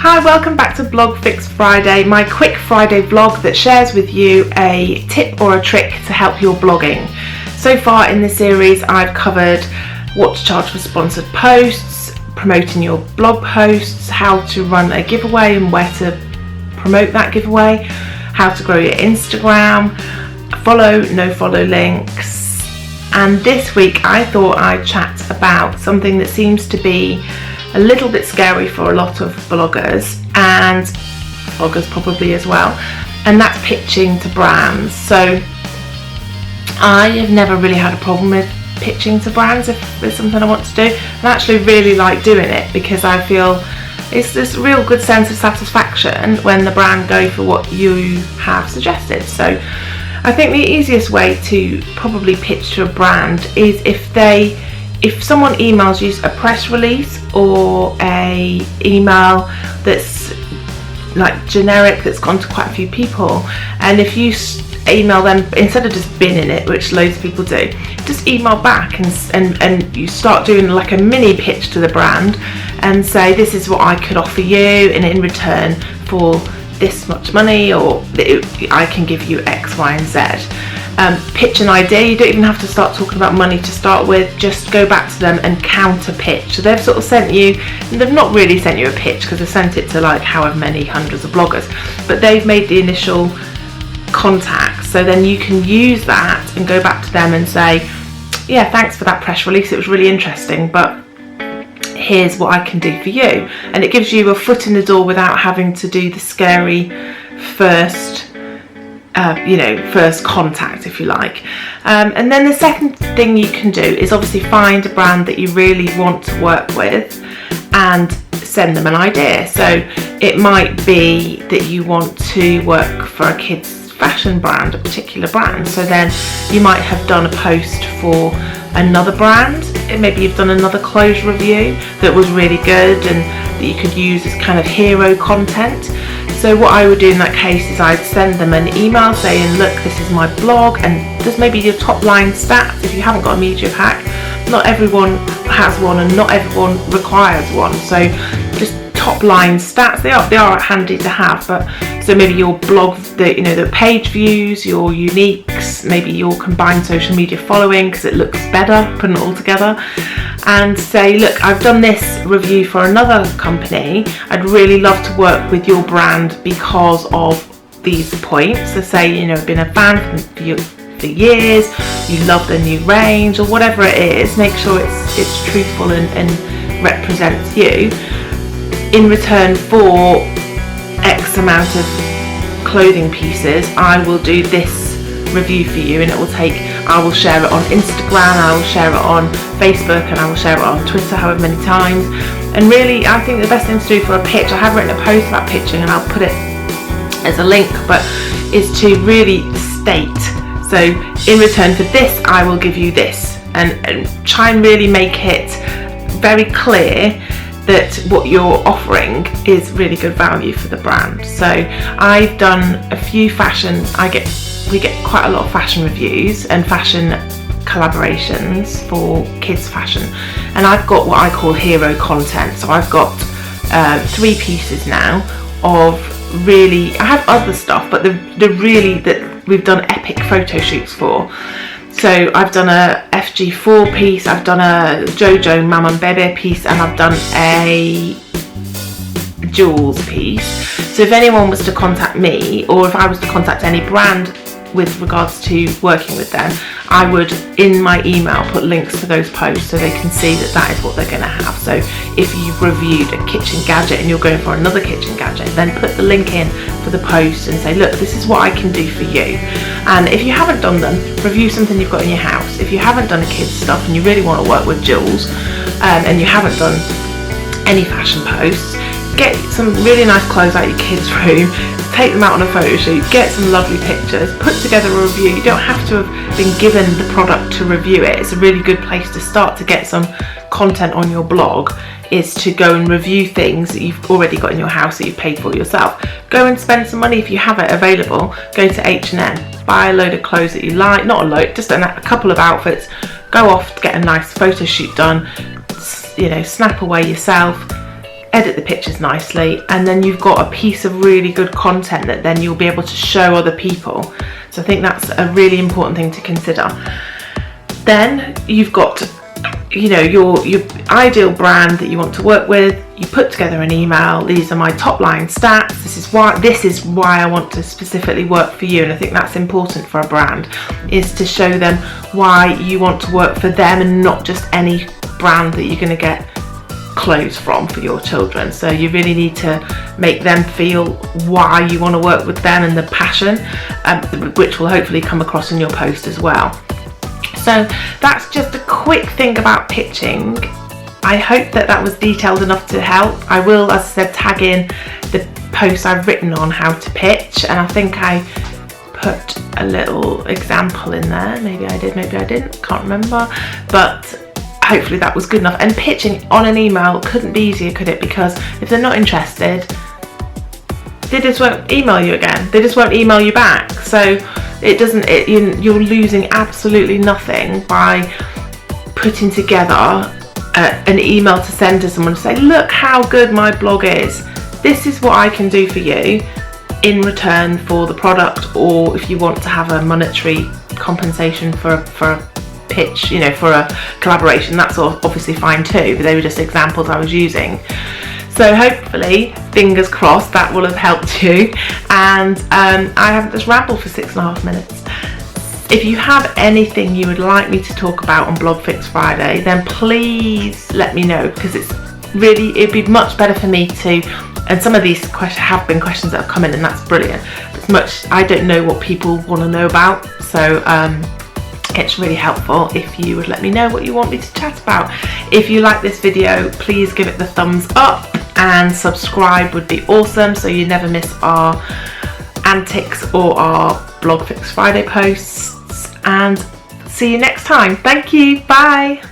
Hi, welcome back to Blog Fix Friday, my quick Friday vlog that shares with you a tip or a trick to help your blogging. So far in this series I've covered what to charge for sponsored posts, promoting your blog posts, how to run a giveaway and where to promote that giveaway, how to grow your Instagram, follow, no follow links. And this week I thought I'd chat about something that seems to be a little bit scary for a lot of bloggers and bloggers probably as well, and that's pitching to brands. So I have never really had a problem with pitching to brands if there's something I want to do, and I actually really like doing it because I feel it's this real good sense of satisfaction when the brand go for what you have suggested. So I think the easiest way to probably pitch to a brand is if someone emails you a press release or a email that's like generic, that's gone to quite a few people, and if you email them, instead of just binning it, which loads of people do, just email back and you start doing like a mini pitch to the brand and say, this is what I could offer you, and in return for this much money, or I can give you X, Y and Z. Pitch an idea. You don't even have to start talking about money to start with, just go back to them and counter pitch. So they've sort of sent you, and they've not really sent you a pitch because they've sent it to like however many hundreds of bloggers, but they've made the initial contact. So then you can use that and go back to them and say, yeah, thanks for that press release, it was really interesting, but here's what I can do for you. And it gives you a foot in the door without having to do the scary first contact, if you like. And then the second thing you can do is obviously find a brand that you really want to work with and send them an idea. So it might be that you want to work for a kids fashion brand, a particular brand. So then you might have done a post for another brand. Maybe you've done another clothes review that was really good and that you could use as kind of hero content. So what I would do in that case is I'd send them an email saying, look, this is my blog, and there's maybe your top line stats. If you haven't got a media pack, not everyone has one and not everyone requires one. So just top line stats, they are handy to have. But so maybe your blog, the page views, your uniques, maybe your combined social media following, because it looks better putting it all together, and say, look, I've done this review for another company, I'd really love to work with your brand because of these points. So say, I've been a fan for years, you love the new range or whatever it is, make sure it's truthful and represents you. In return for X amount of clothing pieces, I will do this review for you, and I will share it on Instagram, I will share it on Facebook, and I will share it on Twitter however many times. And really, I think the best thing to do for a pitch, I have written a post about pitching and I'll put it as a link, but is to really state, so in return for this I will give you this, and try and really make it very clear that what you're offering is really good value for the brand. So I've done a few we get quite a lot of fashion reviews and fashion collaborations for kids fashion, and I've got what I call hero content. So I've got 3 pieces now of really, I have other stuff, but the really that we've done epic photo shoots for. So I've done a FG4 piece, I've done a Jojo Mam and Bebe piece, and I've done a Jules piece. So if anyone was to contact me, or if I was to contact any brand with regards to working with them, I would in my email put links to those posts so they can see that is what they're going to have. So if you've reviewed a kitchen gadget and you're going for another kitchen gadget, then put the link in for the post and say, look, this is what I can do for you. And if you haven't done them, review something you've got in your house. If you haven't done a kids stuff and you really want to work with Jules, and you haven't done any fashion posts, get some really nice clothes out of your kids' room, take them out on a photo shoot, get some lovely pictures, put together a review. You don't have to have been given the product to review it. It's a really good place to start to get some content on your blog, is to go and review things that you've already got in your house that you've paid for yourself. Go and spend some money if you have it available. Go to H&M, buy a load of clothes that you like, not a load, just a couple of outfits, go off to get a nice photo shoot done, snap away yourself, edit the pictures nicely, and then you've got a piece of really good content that then you'll be able to show other people. So I think that's a really important thing to consider. Then you've got, you know, your ideal brand that you want to work with. You put together an email. These are my top line stats. This is why I want to specifically work for you. And I think that's important for a brand, is to show them why you want to work for them and not just any brand that you're going to get clothes from for your children. So you really need to make them feel why you want to work with them and the passion, which will hopefully come across in your post as well. So that's just a quick thing about pitching. I hope that was detailed enough to help. I will, as I said, tag in the post I've written on how to pitch, and I think I put a little example in there. Maybe I did, maybe I didn't, can't remember, but hopefully that was good enough. And pitching on an email couldn't be easier, could it? Because if they're not interested, they just won't email you again. They just won't email you back. So you're losing absolutely nothing by putting together an email to send to someone to say, look how good my blog is. This is what I can do for you in return for the product, or if you want to have a monetary compensation for a pitch, you know, for a collaboration, that's obviously fine too, but they were just examples I was using. So hopefully, fingers crossed, that will have helped you, and I haven't just rambled for 6.5 minutes. If you have anything you would like me to talk about on Blog Fix Friday, then please let me know, because it'd be much better for me to, and some of these have been questions that have come in, and that's brilliant. I don't know what people want to know about, so it's really helpful if you would let me know what you want me to chat about. If you like this video, please give it the thumbs up, and subscribe would be awesome, so you never miss our antics or our Blog Fix Friday posts. And see you next time. Thank you. Bye.